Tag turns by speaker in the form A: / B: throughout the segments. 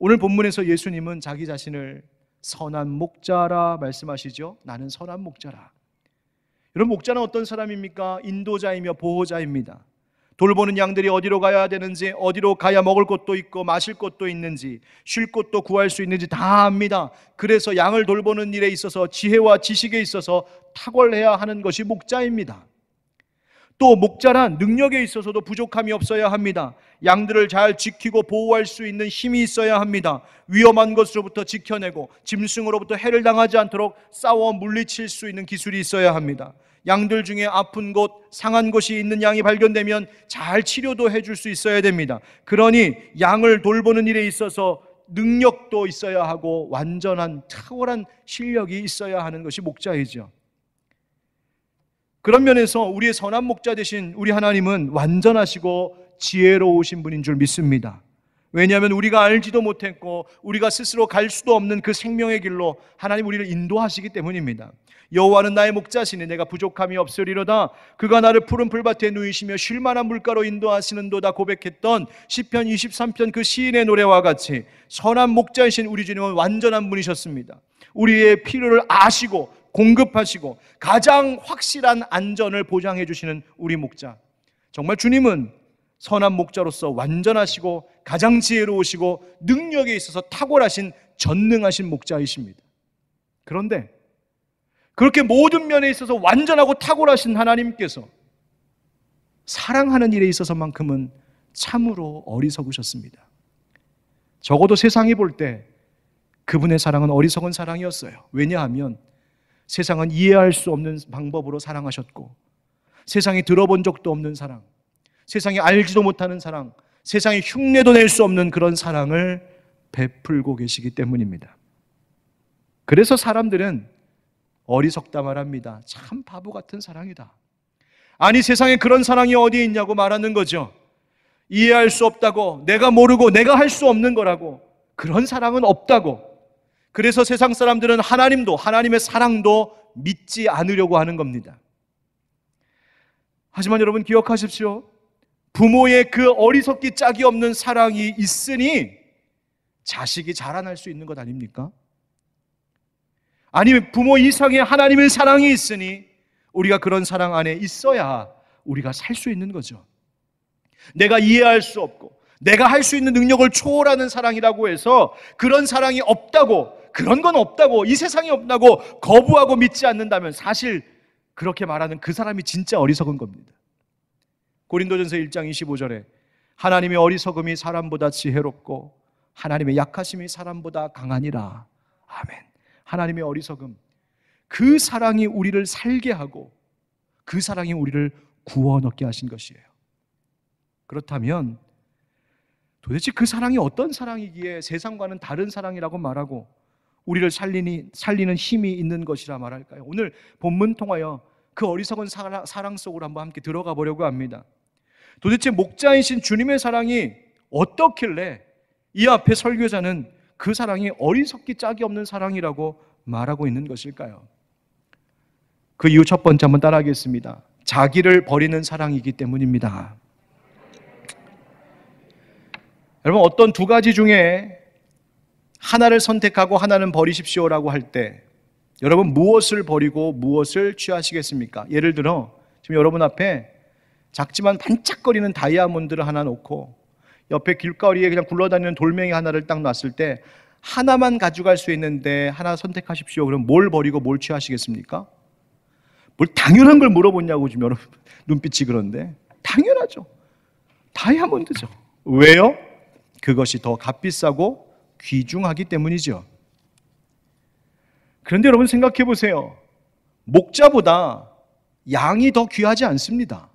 A: 오늘 본문에서 예수님은 자기 자신을 선한 목자라 말씀하시죠. 나는 선한 목자라. 여러분, 목자는 어떤 사람입니까? 인도자이며 보호자입니다. 돌보는 양들이 어디로 가야 되는지, 어디로 가야 먹을 곳도 있고 마실 곳도 있는지, 쉴 곳도 구할 수 있는지 다 압니다. 그래서 양을 돌보는 일에 있어서 지혜와 지식에 있어서 탁월해야 하는 것이 목자입니다. 또 목자란 능력에 있어서도 부족함이 없어야 합니다. 양들을 잘 지키고 보호할 수 있는 힘이 있어야 합니다. 위험한 것으로부터 지켜내고 짐승으로부터 해를 당하지 않도록 싸워 물리칠 수 있는 기술이 있어야 합니다. 양들 중에 아픈 곳, 상한 곳이 있는 양이 발견되면 잘 치료도 해줄 수 있어야 됩니다. 그러니 양을 돌보는 일에 있어서 능력도 있어야 하고 완전한 탁월한 실력이 있어야 하는 것이 목자이죠. 그런 면에서 우리의 선한 목자 되신 우리 하나님은 완전하시고 지혜로우신 분인 줄 믿습니다. 왜냐하면 우리가 알지도 못했고 우리가 스스로 갈 수도 없는 그 생명의 길로 하나님 우리를 인도하시기 때문입니다. 여호와는 나의 목자시니 내가 부족함이 없으리로다. 그가 나를 푸른 풀밭에 누이시며 쉴 만한 물가로 인도하시는도다 고백했던 시편 23편 그 시인의 노래와 같이 선한 목자이신 우리 주님은 완전한 분이셨습니다. 우리의 필요를 아시고 공급하시고 가장 확실한 안전을 보장해 주시는 우리 목자. 정말 주님은 선한 목자로서 완전하시고 가장 지혜로우시고 능력에 있어서 탁월하신 전능하신 목자이십니다. 그런데 그렇게 모든 면에 있어서 완전하고 탁월하신 하나님께서 사랑하는 일에 있어서만큼은 참으로 어리석으셨습니다. 적어도 세상이 볼 때 그분의 사랑은 어리석은 사랑이었어요. 왜냐하면 세상은 이해할 수 없는 방법으로 사랑하셨고, 세상이 들어본 적도 없는 사랑, 세상이 알지도 못하는 사랑, 세상에 흉내도 낼 수 없는 그런 사랑을 베풀고 계시기 때문입니다. 그래서 사람들은 어리석다 말합니다. 참 바보 같은 사랑이다. 아니, 세상에 그런 사랑이 어디에 있냐고 말하는 거죠. 이해할 수 없다고, 내가 모르고 내가 할 수 없는 거라고, 그런 사랑은 없다고. 그래서 세상 사람들은 하나님도, 하나님의 사랑도 믿지 않으려고 하는 겁니다. 하지만 여러분 기억하십시오. 부모의 그 어리석기 짝이 없는 사랑이 있으니 자식이 자라날 수 있는 것 아닙니까? 아니, 부모 이상의 하나님의 사랑이 있으니 우리가 그런 사랑 안에 있어야 우리가 살 수 있는 거죠. 내가 이해할 수 없고 내가 할 수 있는 능력을 초월하는 사랑이라고 해서 그런 사랑이 없다고, 그런 건 없다고, 이 세상이 없다고 거부하고 믿지 않는다면 사실 그렇게 말하는 그 사람이 진짜 어리석은 겁니다. 고린도전서 1장 25절에 하나님의 어리석음이 사람보다 지혜롭고 하나님의 약하심이 사람보다 강하니라. 아멘. 하나님의 어리석음, 그 사랑이 우리를 살게 하고 그 사랑이 우리를 구원 얻게 하신 것이에요. 그렇다면 도대체 그 사랑이 어떤 사랑이기에 세상과는 다른 사랑이라고 말하고 우리를 살리는 힘이 있는 것이라 말할까요? 오늘 본문 통하여 그 어리석은 사랑 속으로 한번 함께 들어가 보려고 합니다. 도대체 목자이신 주님의 사랑이 어떻길래 이 앞에 설교자는 그 사랑이 어리석기 짝이 없는 사랑이라고 말하고 있는 것일까요? 그 이유 첫 번째 한번 따라하겠습니다. 자기를 버리는 사랑이기 때문입니다. 여러분, 어떤 두 가지 중에 하나를 선택하고 하나는 버리십시오라고 할 때 여러분 무엇을 버리고 무엇을 취하시겠습니까? 예를 들어 지금 여러분 앞에 작지만 반짝거리는 다이아몬드를 하나 놓고 옆에 길거리에 그냥 굴러다니는 돌멩이 하나를 딱 놨을 때 하나만 가져갈 수 있는데 하나 선택하십시오. 그럼 뭘 버리고 뭘 취하시겠습니까? 뭘 당연한 걸 물어보냐고 지금 여러분 눈빛이 그런데 당연하죠. 다이아몬드죠. 왜요? 그것이 더 값비싸고 귀중하기 때문이죠. 그런데 여러분 생각해 보세요. 목자보다 양이 더 귀하지 않습니다.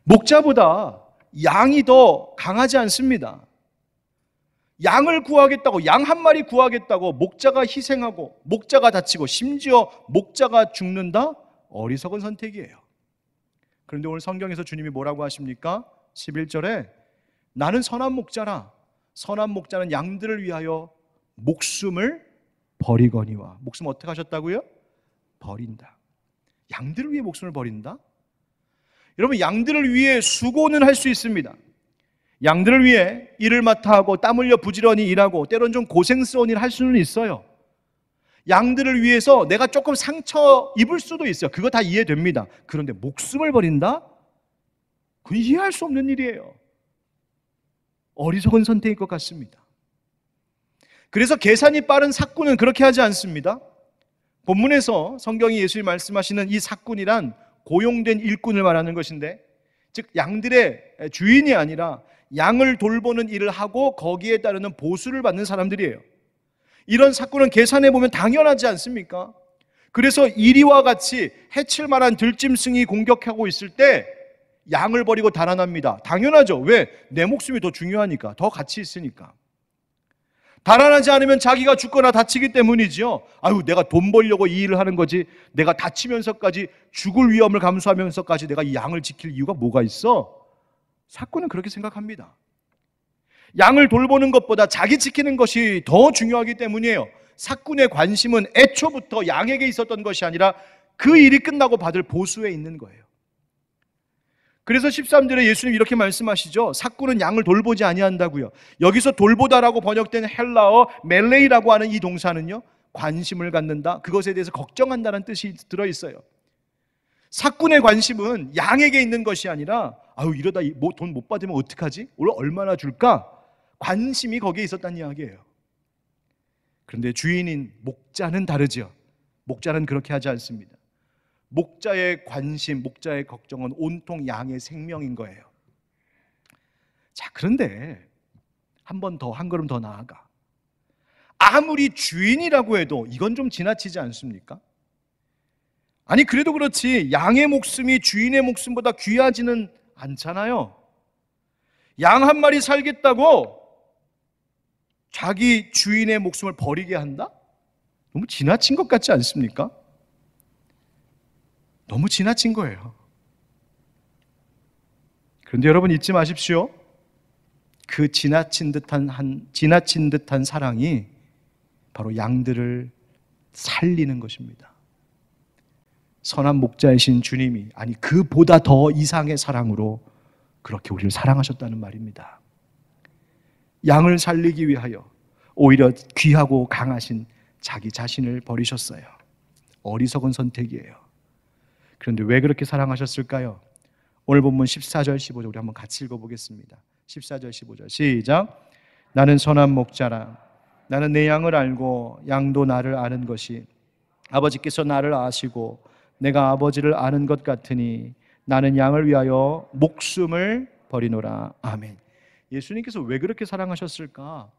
A: 목자보다 양이 더 강하지 않습니다. 양을 구하겠다고, 양 한 마리 구하겠다고 목자가 희생하고 목자가 다치고 심지어 목자가 죽는다? 어리석은 선택이에요. 그런데 오늘 성경에서 주님이 뭐라고 하십니까? 11절에 나는 선한 목자라. 선한 목자는 양들을 위하여 목숨을 버리거니와. 목숨 어떻게 하셨다고요? 버린다. 양들을 위해 목숨을 버린다? 여러분, 양들을 위해 수고는 할 수 있습니다. 양들을 위해 일을 맡아 하고 땀 흘려 부지런히 일하고 때론 좀 고생스러운 일을 할 수는 있어요. 양들을 위해서 내가 조금 상처 입을 수도 있어요. 그거 다 이해됩니다. 그런데 목숨을 버린다? 그건 이해할 수 없는 일이에요. 어리석은 선택일 것 같습니다. 그래서 계산이 빠른 삭군은 그렇게 하지 않습니다. 본문에서 성경이 예수님이 말씀하시는 이 삭군이란 고용된 일꾼을 말하는 것인데, 즉 양들의 주인이 아니라 양을 돌보는 일을 하고 거기에 따르는 보수를 받는 사람들이에요. 이런 삭군은 계산해 보면 당연하지 않습니까? 그래서 이리와 같이 해칠 만한 들짐승이 공격하고 있을 때 양을 버리고 달아납니다. 당연하죠. 왜? 내 목숨이 더 중요하니까, 더 가치 있으니까. 달아나지 않으면 자기가 죽거나 다치기 때문이죠. 아유, 내가 돈 벌려고 이 일을 하는 거지, 내가 다치면서까지 죽을 위험을 감수하면서까지 내가 이 양을 지킬 이유가 뭐가 있어? 삭군은 그렇게 생각합니다. 양을 돌보는 것보다 자기 지키는 것이 더 중요하기 때문이에요. 삭군의 관심은 애초부터 양에게 있었던 것이 아니라 그 일이 끝나고 받을 보수에 있는 거예요. 그래서 13절에 예수님 이렇게 말씀하시죠. 삭군은 양을 돌보지 아니한다고요. 여기서 돌보다라고 번역된 헬라어 멜레이라고 하는 이 동사는요, 관심을 갖는다, 그것에 대해서 걱정한다는 뜻이 들어있어요. 삭군의 관심은 양에게 있는 것이 아니라 아유, 이러다 돈 못 받으면 어떡하지? 오늘 얼마나 줄까? 관심이 거기에 있었다는 이야기예요. 그런데 주인인 목자는 다르죠. 목자는 그렇게 하지 않습니다. 목자의 관심, 목자의 걱정은 온통 양의 생명인 거예요. 자, 그런데 한 걸음 더 나아가, 아무리 주인이라고 해도 이건 좀 지나치지 않습니까? 아니, 그래도 그렇지 양의 목숨이 주인의 목숨보다 귀하지는 않잖아요. 양 한 마리 살겠다고 자기 주인의 목숨을 버리게 한다? 너무 지나친 것 같지 않습니까? 너무 지나친 거예요. 그런데 여러분 잊지 마십시오. 그 지나친 듯한 사랑이 바로 양들을 살리는 것입니다. 선한 목자이신 주님이, 아니 그보다 더 이상의 사랑으로 그렇게 우리를 사랑하셨다는 말입니다. 양을 살리기 위하여 오히려 귀하고 강하신 자기 자신을 버리셨어요. 어리석은 선택이에요. 그런데 왜 그렇게 사랑하셨을까요? 오늘 본문 14절 15절 우리 한번 같이 읽어보겠습니다. 14절 15절 시작. 나는 선한 목자라. 나는 내 양을 알고 양도 나를 아는 것이, 아버지께서 나를 아시고 내가 아버지를 아는 것 같으니 나는 양을 위하여 목숨을 버리노라. 아멘. 예수님께서 왜 그렇게 사랑하셨을까?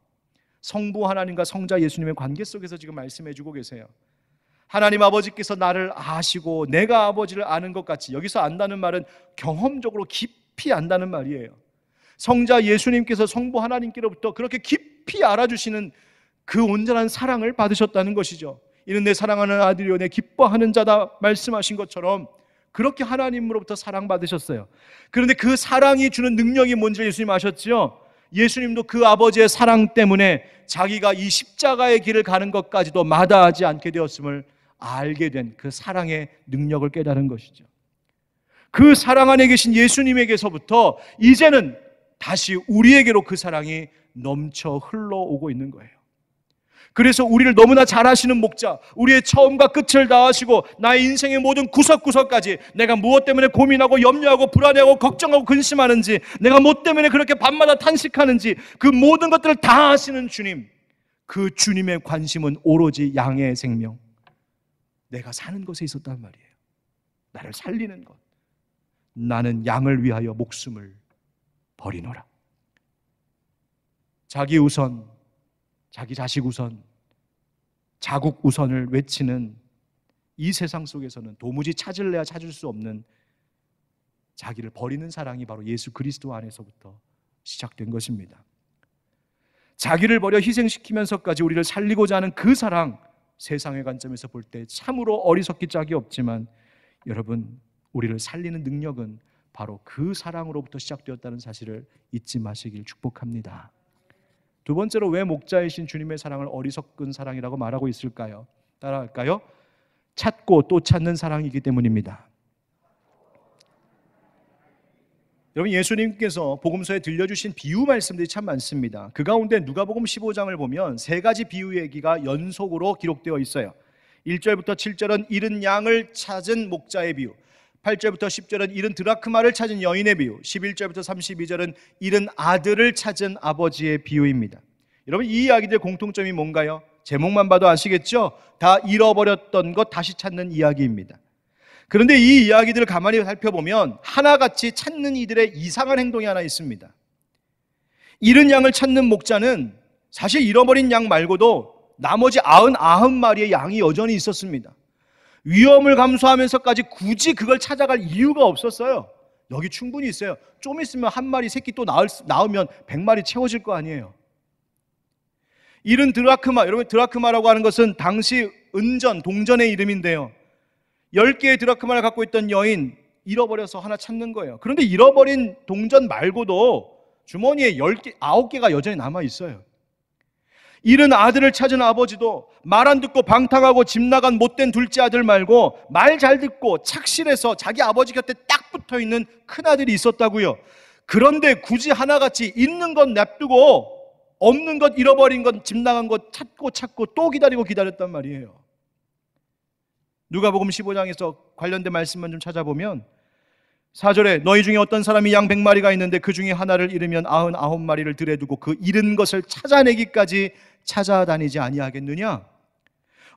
A: 성부 하나님과 성자 예수님의 관계 속에서 지금 말씀해 주고 계세요. 하나님 아버지께서 나를 아시고 내가 아버지를 아는 것 같이, 여기서 안다는 말은 경험적으로 깊이 안다는 말이에요. 성자 예수님께서 성부 하나님께로부터 그렇게 깊이 알아주시는 그 온전한 사랑을 받으셨다는 것이죠. 이는 내 사랑하는 아들이요 내 기뻐하는 자다 말씀하신 것처럼 그렇게 하나님으로부터 사랑받으셨어요. 그런데 그 사랑이 주는 능력이 뭔지 예수님 아셨죠? 예수님도 그 아버지의 사랑 때문에 자기가 이 십자가의 길을 가는 것까지도 마다하지 않게 되었음을 알게 된 그 사랑의 능력을 깨달은 것이죠. 그 사랑 안에 계신 예수님에게서부터 이제는 다시 우리에게로 그 사랑이 넘쳐 흘러오고 있는 거예요. 그래서 우리를 너무나 잘 아시는 목자, 우리의 처음과 끝을 다 아시고 나의 인생의 모든 구석구석까지 내가 무엇 때문에 고민하고 염려하고 불안해하고 걱정하고 근심하는지, 내가 뭐 때문에 그렇게 밤마다 탄식하는지 그 모든 것들을 다 아시는 주님, 그 주님의 관심은 오로지 양의 생명, 내가 사는 것에 있었단 말이에요. 나를 살리는 것. 나는 양을 위하여 목숨을 버리노라. 자기 우선, 자기 자식 우선, 자국 우선을 외치는 이 세상 속에서는 도무지 찾을래야 찾을 수 없는 자기를 버리는 사랑이 바로 예수 그리스도 안에서부터 시작된 것입니다. 자기를 버려 희생시키면서까지 우리를 살리고자 하는 그 사랑, 세상의 관점에서 볼 때 참으로 어리석기 짝이 없지만 여러분, 우리를 살리는 능력은 바로 그 사랑으로부터 시작되었다는 사실을 잊지 마시길 축복합니다. 두 번째로 왜 목자이신 주님의 사랑을 어리석은 사랑이라고 말하고 있을까요? 따라할까요? 찾고 또 찾는 사랑이기 때문입니다. 여러분, 예수님께서 복음서에 들려주신 비유 말씀들이 참 많습니다. 그 가운데 누가복음 15장을 보면 세 가지 비유 얘기가 연속으로 기록되어 있어요. 1절부터 7절은 잃은 양을 찾은 목자의 비유, 8절부터 10절은 잃은 드라크마를 찾은 여인의 비유, 11절부터 32절은 잃은 아들을 찾은 아버지의 비유입니다. 여러분, 이 이야기들의 공통점이 뭔가요? 제목만 봐도 아시겠죠? 다 잃어버렸던 것 다시 찾는 이야기입니다. 그런데 이 이야기들을 가만히 살펴보면 하나같이 찾는 이들의 이상한 행동이 하나 있습니다. 잃은 양을 찾는 목자는 사실 잃어버린 양 말고도 나머지 99마리의 양이 여전히 있었습니다. 위험을 감수하면서까지 굳이 그걸 찾아갈 이유가 없었어요. 여기 충분히 있어요. 좀 있으면 한 마리 새끼 또 낳으면 100마리 채워질 거 아니에요. 잃은 드라크마, 여러분, 드라크마라고 하는 것은 당시 은전, 동전의 이름인데요, 10개의 드라크마를 갖고 있던 여인, 잃어버려서 하나 찾는 거예요. 그런데 잃어버린 동전 말고도 주머니에 10개, 9개가 여전히 남아있어요. 잃은 아들을 찾은 아버지도 말 안 듣고 방탕하고 집 나간 못된 둘째 아들 말고 말 잘 듣고 착실해서 자기 아버지 곁에 딱 붙어있는 큰아들이 있었다고요. 그런데 굳이 하나같이 있는 건 냅두고 없는 것, 잃어버린 것, 집 나간 것 찾고 또 기다리고 기다렸단 말이에요. 누가복음 15장에서 관련된 말씀만 좀 찾아보면 4절에 너희 중에 어떤 사람이 양 100마리가 있는데 그 중에 하나를 잃으면 99마리를 들에 두고 그 잃은 것을 찾아내기까지 찾아다니지 아니하겠느냐?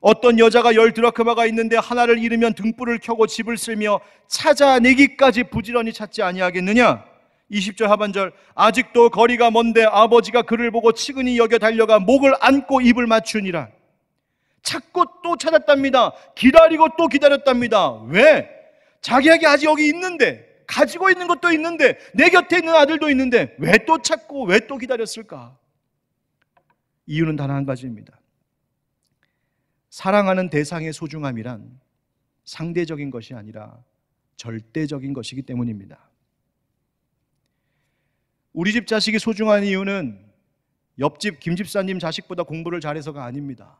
A: 어떤 여자가 10 드라크마가 있는데 하나를 잃으면 등불을 켜고 집을 쓸며 찾아내기까지 부지런히 찾지 아니하겠느냐? 20절 하반절, 아직도 거리가 먼데 아버지가 그를 보고 치근히 여겨 달려가 목을 안고 입을 맞추니라. 찾고 또 찾았답니다. 기다리고 또 기다렸답니다. 왜? 자기에게 아직 여기 있는데, 가지고 있는 것도 있는데, 내 곁에 있는 아들도 있는데 왜 또 찾고 왜 또 기다렸을까? 이유는 단 한 가지입니다. 사랑하는 대상의 소중함이란 상대적인 것이 아니라 절대적인 것이기 때문입니다. 우리 집 자식이 소중한 이유는 옆집 김 집사님 자식보다 공부를 잘해서가 아닙니다.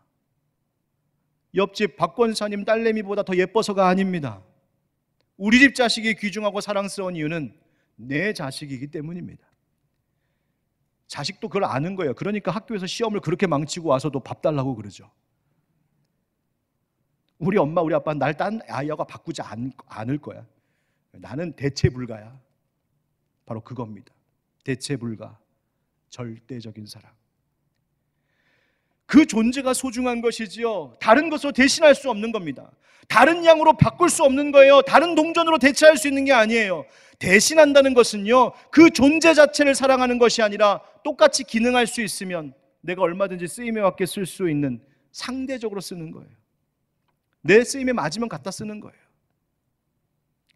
A: 옆집 박 권사님 딸내미보다 더 예뻐서가 아닙니다. 우리 집 자식이 귀중하고 사랑스러운 이유는 내 자식이기 때문입니다. 자식도 그걸 아는 거예요. 그러니까 학교에서 시험을 그렇게 망치고 와서도 밥 달라고 그러죠. 우리 엄마 우리 아빠는 날 딴 아이하고 바꾸지 않을 거야. 나는 대체 불가야. 바로 그겁니다. 대체 불가, 절대적인 사랑. 그 존재가 소중한 것이지요, 다른 것으로 대신할 수 없는 겁니다. 다른 양으로 바꿀 수 없는 거예요. 다른 동전으로 대체할 수 있는 게 아니에요. 대신한다는 것은요, 그 존재 자체를 사랑하는 것이 아니라 똑같이 기능할 수 있으면 내가 얼마든지 쓰임에 맞게 쓸 수 있는, 상대적으로 쓰는 거예요. 내 쓰임에 맞으면 갖다 쓰는 거예요.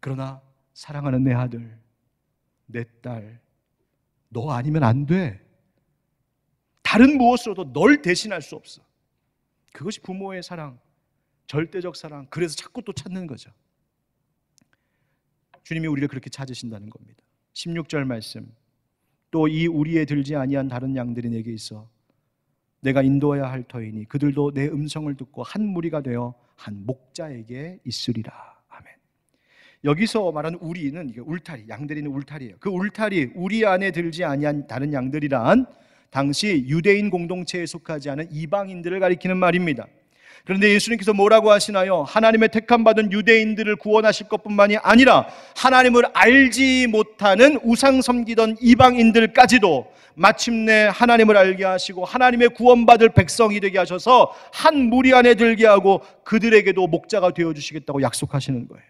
A: 그러나 사랑하는 내 아들, 내 딸, 너 아니면 안 돼. 다른 무엇으로도 널 대신할 수 없어. 그것이 부모의 사랑, 절대적 사랑. 그래서 자꾸 또 찾는 거죠. 주님이 우리를 그렇게 찾으신다는 겁니다. 16절 말씀, 또 이 우리에 들지 아니한 다른 양들이 내게 있어 내가 인도해야 할 터이니 그들도 내 음성을 듣고 한 무리가 되어 한 목자에게 있으리라. 아멘. 여기서 말하는 우리는 이게 울타리, 양들이 있는 울타리예요. 그 울타리, 우리 안에 들지 아니한 다른 양들이란 당시 유대인 공동체에 속하지 않은 이방인들을 가리키는 말입니다. 그런데 예수님께서 뭐라고 하시나요? 하나님의 택함 받은 유대인들을 구원하실 것뿐만이 아니라 하나님을 알지 못하는 우상 섬기던 이방인들까지도 마침내 하나님을 알게 하시고 하나님의 구원받을 백성이 되게 하셔서 한 무리 안에 들게 하고 그들에게도 목자가 되어주시겠다고 약속하시는 거예요.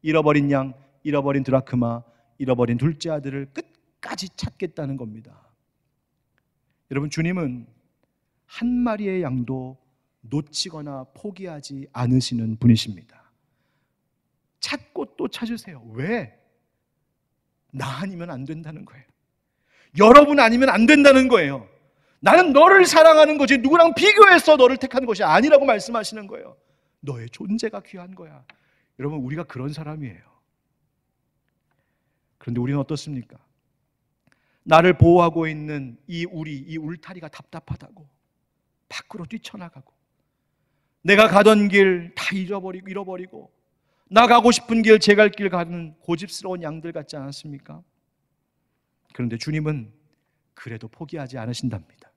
A: 잃어버린 양, 잃어버린 드라크마, 잃어버린 둘째 아들을 끝까지 찾겠다는 겁니다. 여러분, 주님은 한 마리의 양도 놓치거나 포기하지 않으시는 분이십니다. 찾고 또 찾으세요. 왜? 나 아니면 안 된다는 거예요. 여러분 아니면 안 된다는 거예요. 나는 너를 사랑하는 거지 누구랑 비교해서 너를 택하는 것이 아니라고 말씀하시는 거예요. 너의 존재가 귀한 거야. 여러분, 우리가 그런 사람이에요. 그런데 우리는 어떻습니까? 나를 보호하고 있는 이 울타리가 답답하다고 밖으로 뛰쳐나가고, 내가 가던 길 다 잃어버리고 나 가고 싶은 길, 제 갈 길 가는 고집스러운 양들 같지 않았습니까? 그런데 주님은 그래도 포기하지 않으신답니다.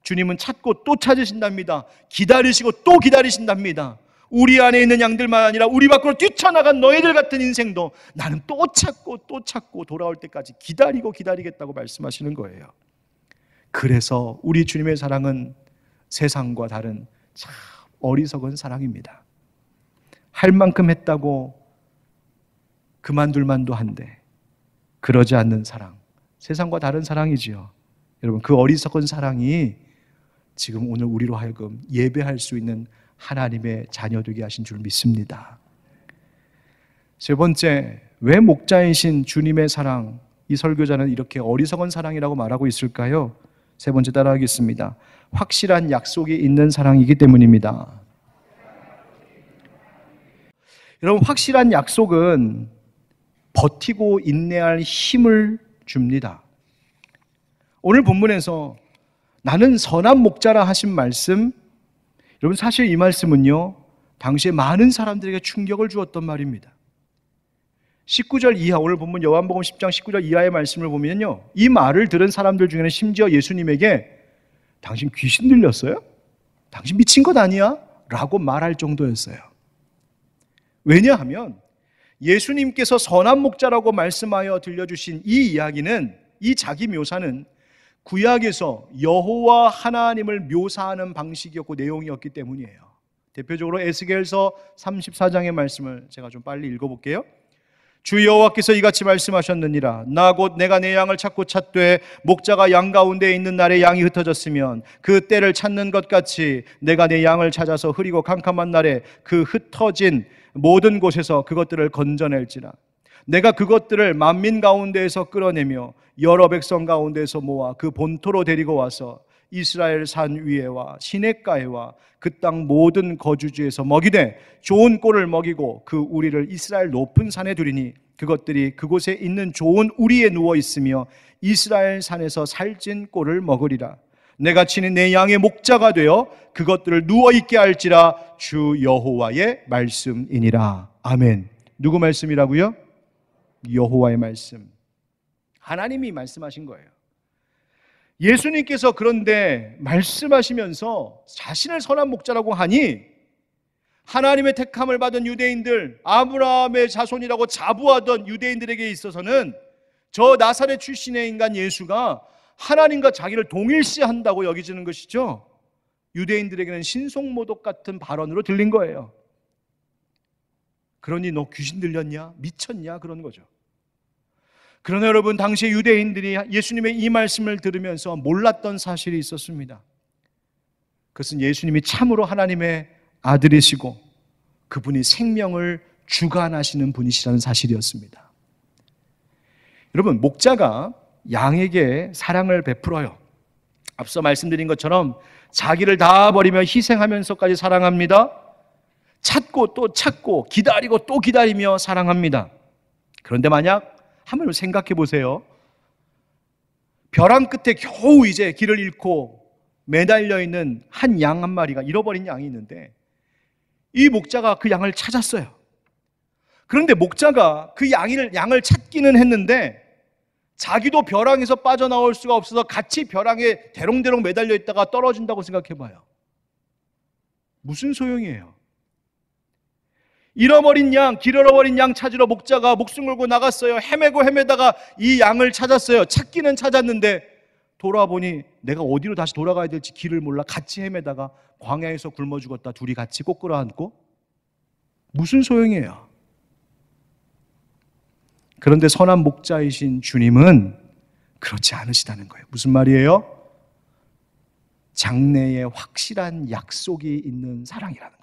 A: 주님은 찾고 또 찾으신답니다. 기다리시고 또 기다리신답니다. 우리 안에 있는 양들만 아니라 우리 밖으로 뛰쳐나간 너희들 같은 인생도 나는 또 찾고 돌아올 때까지 기다리고 기다리겠다고 말씀하시는 거예요. 그래서 우리 주님의 사랑은 세상과 다른 참 어리석은 사랑입니다. 할 만큼 했다고 그만둘 만도 한데 그러지 않는 사랑, 세상과 다른 사랑이지요. 여러분, 그 어리석은 사랑이 지금 오늘 우리로 하여금 예배할 수 있는 하나님의 자녀 되게 하신 줄 믿습니다. 세 번째, 왜 목자이신 주님의 사랑, 이 설교자는 이렇게 어리석은 사랑이라고 말하고 있을까요? 세 번째 따라하겠습니다. 확실한 약속이 있는 사랑이기 때문입니다. 여러분, 확실한 약속은 버티고 인내할 힘을 줍니다. 오늘 본문에서 나는 선한 목자라 하신 말씀, 여러분 사실 이 말씀은요 당시에 많은 사람들에게 충격을 주었던 말입니다. 19절 이하, 오늘 본문 요한복음 10장 19절 이하의 말씀을 보면요, 이 말을 들은 사람들 중에는 심지어 예수님에게 당신 귀신 들렸어요? 당신 미친 것 아니야? 라고 말할 정도였어요. 왜냐하면 예수님께서 선한 목자라고 말씀하여 들려주신 이 이야기는, 이 자기 묘사는 구약에서 여호와 하나님을 묘사하는 방식이었고 내용이었기 때문이에요. 대표적으로 에스겔서 34장의 말씀을 제가 좀 빨리 읽어볼게요. 주 여호와께서 이같이 말씀하셨느니라. 나 곧 내가 내 양을 찾고 찾되 목자가 양 가운데 있는 날에 양이 흩어졌으면 그 때를 찾는 것 같이 내가 내 양을 찾아서 흐리고 캄캄한 날에 그 흩어진 모든 곳에서 그것들을 건져낼지라. 내가 그것들을 만민 가운데에서 끌어내며 여러 백성 가운데에서 모아 그 본토로 데리고 와서 이스라엘 산 위에와 시냇가에와 그 땅 모든 거주지에서 먹이되 좋은 꼴을 먹이고 그 우리를 이스라엘 높은 산에 두리니 그것들이 그곳에 있는 좋은 우리에 누워 있으며 이스라엘 산에서 살찐 꼴을 먹으리라. 내가 친히 내 양의 목자가 되어 그것들을 누워 있게 할지라. 주 여호와의 말씀이니라. 아멘. 누구 말씀이라고요? 여호와의 말씀. 하나님이 말씀하신 거예요. 예수님께서 그런데 말씀하시면서 자신을 선한 목자라고 하니 하나님의 택함을 받은 유대인들, 아브라함의 자손이라고 자부하던 유대인들에게 있어서는 저 나사렛 출신의 인간 예수가 하나님과 자기를 동일시한다고 여기지는 것이죠. 유대인들에게는 신송모독 같은 발언으로 들린 거예요. 그러니 너 귀신 들렸냐? 미쳤냐? 그런 거죠. 그러나 여러분, 당시 유대인들이 예수님의 이 말씀을 들으면서 몰랐던 사실이 있었습니다. 그것은 예수님이 참으로 하나님의 아들이시고 그분이 생명을 주관하시는 분이시라는 사실이었습니다. 여러분, 목자가 양에게 사랑을 베풀어요. 앞서 말씀드린 것처럼 자기를 다 버리며 희생하면서까지 사랑합니다. 찾고 또 찾고 기다리고 또 기다리며 사랑합니다. 그런데 만약 한번 생각해 보세요. 벼랑 끝에 겨우 이제 길을 잃고 매달려 있는 한 양 한 마리가, 잃어버린 양이 있는데 이 목자가 그 양을 찾았어요. 그런데 목자가 그 양을 찾기는 했는데 자기도 벼랑에서 빠져나올 수가 없어서 같이 벼랑에 대롱대롱 매달려 있다가 떨어진다고 생각해 봐요. 무슨 소용이에요? 길 잃어버린 양 찾으러 목자가 목숨 걸고 나갔어요. 헤매다가 이 양을 찾았어요. 찾기는 찾았는데 돌아보니 내가 어디로 다시 돌아가야 될지 길을 몰라 같이 헤매다가 광야에서 굶어 죽었다. 둘이 같이 꼭 끌어안고. 무슨 소용이에요? 그런데 선한 목자이신 주님은 그렇지 않으시다는 거예요. 무슨 말이에요? 장래에 확실한 약속이 있는 사랑이라는 거예요.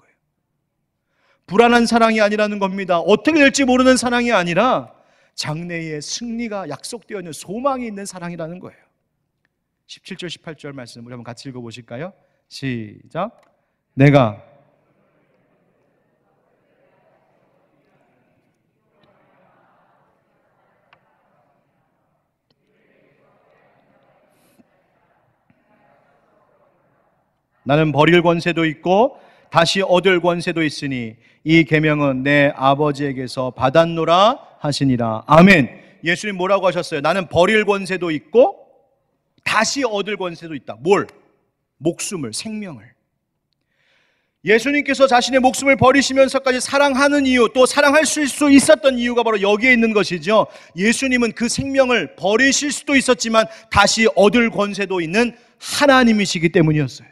A: 불안한 사랑이 아니라는 겁니다. 어떻게 될지 모르는 사랑이 아니라 장래의 승리가 약속되어 있는 소망이 있는 사랑이라는 거예요. 17절 18절 말씀 우리 한번 같이 읽어보실까요? 시작. 내가 나는 버릴 권세도 있고 다시 얻을 권세도 있으니 이 계명은 내 아버지에게서 받았노라 하시니라. 아멘. 예수님 뭐라고 하셨어요? 나는 버릴 권세도 있고 다시 얻을 권세도 있다. 뭘? 목숨을, 생명을. 예수님께서 자신의 목숨을 버리시면서까지 사랑하는 이유, 또 사랑할 수 있었던 이유가 바로 여기에 있는 것이죠. 예수님은 그 생명을 버리실 수도 있었지만 다시 얻을 권세도 있는 하나님이시기 때문이었어요.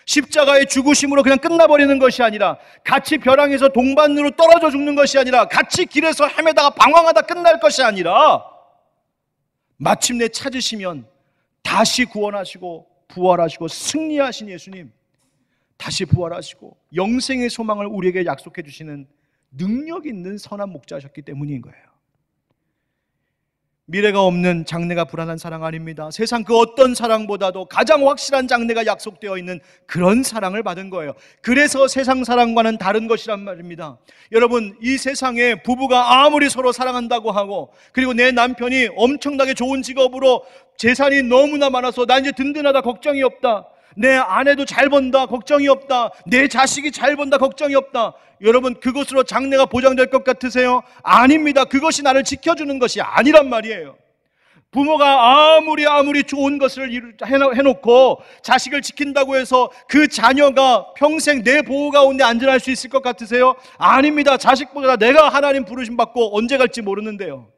A: 십자가의 죽으심으로 그냥 끝나버리는 것이 아니라, 같이 벼랑에서 동반으로 떨어져 죽는 것이 아니라, 같이 길에서 헤매다가 방황하다 끝날 것이 아니라, 마침내 찾으시면 다시 구원하시고 부활하시고 승리하신 예수님, 다시 부활하시고 영생의 소망을 우리에게 약속해 주시는 능력 있는 선한 목자셨기 때문인 거예요. 미래가 없는 장래가 불안한 사랑 아닙니다. 세상 그 어떤 사랑보다도 가장 확실한 장래가 약속되어 있는 그런 사랑을 받은 거예요. 그래서 세상 사랑과는 다른 것이란 말입니다. 여러분, 이 세상에 부부가 아무리 서로 사랑한다고 하고, 그리고 내 남편이 엄청나게 좋은 직업으로 재산이 너무나 많아서 나 이제 든든하다, 걱정이 없다, 내 아내도 잘 번다, 걱정이 없다, 내 자식이 잘 번다, 걱정이 없다, 여러분, 그것으로 장래가 보장될 것 같으세요? 아닙니다. 그것이 나를 지켜주는 것이 아니란 말이에요. 부모가 아무리 좋은 것을 해놓고 자식을 지킨다고 해서 그 자녀가 평생 내 보호 가운데 안전할 수 있을 것 같으세요? 아닙니다. 자식보다 내가 하나님 부르심 받고 언제 갈지 모르는데요.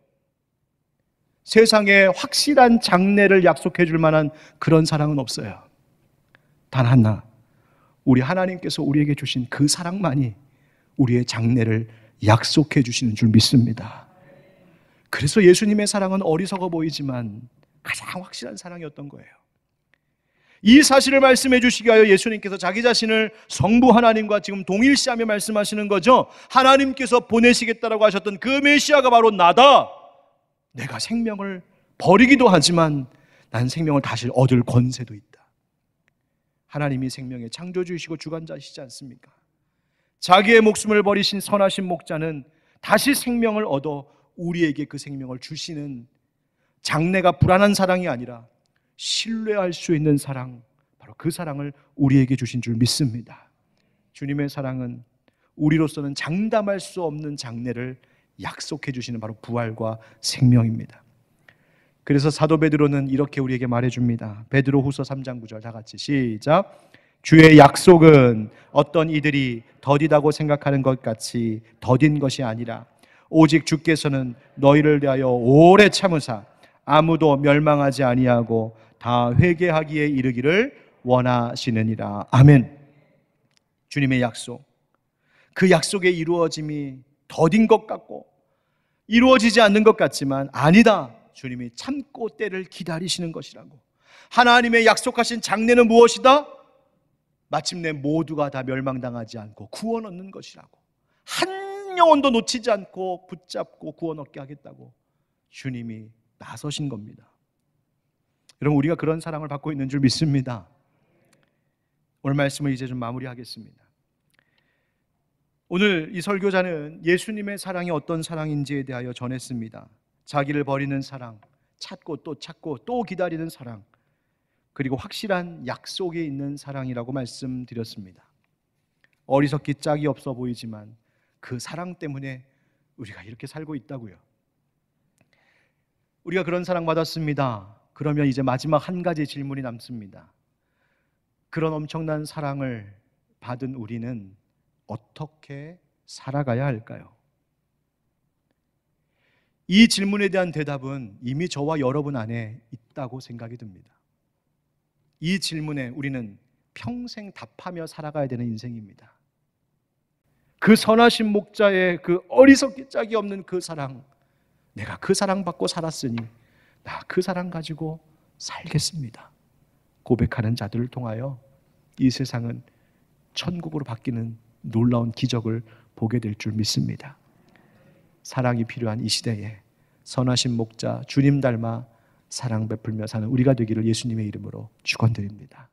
A: 세상에 확실한 장래를 약속해 줄 만한 그런 사랑은 없어요. 단 하나, 우리 하나님께서 우리에게 주신 그 사랑만이 우리의 장래를 약속해 주시는 줄 믿습니다. 그래서 예수님의 사랑은 어리석어 보이지만 가장 확실한 사랑이었던 거예요. 이 사실을 말씀해 주시기 위하여 예수님께서 자기 자신을 성부 하나님과 지금 동일시하며 말씀하시는 거죠. 하나님께서 보내시겠다라고 하셨던 그 메시아가 바로 나다. 내가 생명을 버리기도 하지만 난 생명을 다시 얻을 권세도 있다. 하나님이 생명의 창조주이시고 주관자이시지 않습니까? 자기의 목숨을 버리신 선하신 목자는 다시 생명을 얻어 우리에게 그 생명을 주시는, 장래가 불안한 사랑이 아니라 신뢰할 수 있는 사랑, 바로 그 사랑을 우리에게 주신 줄 믿습니다. 주님의 사랑은 우리로서는 장담할 수 없는 장래를 약속해 주시는 바로 부활과 생명입니다. 그래서 사도 베드로는 이렇게 우리에게 말해줍니다. 베드로 후서 3장 9절 다 같이 시작. 주의 약속은 어떤 이들이 더디다고 생각하는 것 같이 더딘 것이 아니라 오직 주께서는 너희를 대하여 오래 참으사 아무도 멸망하지 아니하고 다 회개하기에 이르기를 원하시느니라. 아멘. 주님의 약속, 그 약속의 이루어짐이 더딘 것 같고 이루어지지 않는 것 같지만 아니다. 주님이 참고 때를 기다리시는 것이라고. 하나님의 약속하신 장래는 무엇이다? 마침내 모두가 다 멸망당하지 않고 구원 얻는 것이라고. 한 영혼도 놓치지 않고 붙잡고 구원 얻게 하겠다고 주님이 나서신 겁니다. 여러분, 우리가 그런 사랑을 받고 있는 줄 믿습니다. 오늘 말씀을 이제 좀 마무리하겠습니다. 오늘 이 설교자는 예수님의 사랑이 어떤 사랑인지에 대하여 전했습니다. 자기를 버리는 사랑, 찾고 또 기다리는 사랑, 그리고 확실한 약속이 있는 사랑이라고 말씀드렸습니다. 어리석기 짝이 없어 보이지만 그 사랑 때문에 우리가 이렇게 살고 있다고요. 우리가 그런 사랑 받았습니다. 그러면 이제 마지막 한 가지 질문이 남습니다. 그런 엄청난 사랑을 받은 우리는 어떻게 살아가야 할까요? 이 질문에 대한 대답은 이미 저와 여러분 안에 있다고 생각이 듭니다. 이 질문에 우리는 평생 답하며 살아가야 되는 인생입니다. 그 선하신 목자의 그 어리석기 짝이 없는 그 사랑, 내가 그 사랑 받고 살았으니 나 그 사랑 가지고 살겠습니다. 고백하는 자들을 통하여 이 세상은 천국으로 바뀌는 놀라운 기적을 보게 될 줄 믿습니다. 사랑이 필요한 이 시대에 선하신 목자 주님 닮아 사랑 베풀며 사는 우리가 되기를 예수님의 이름으로 축원드립니다.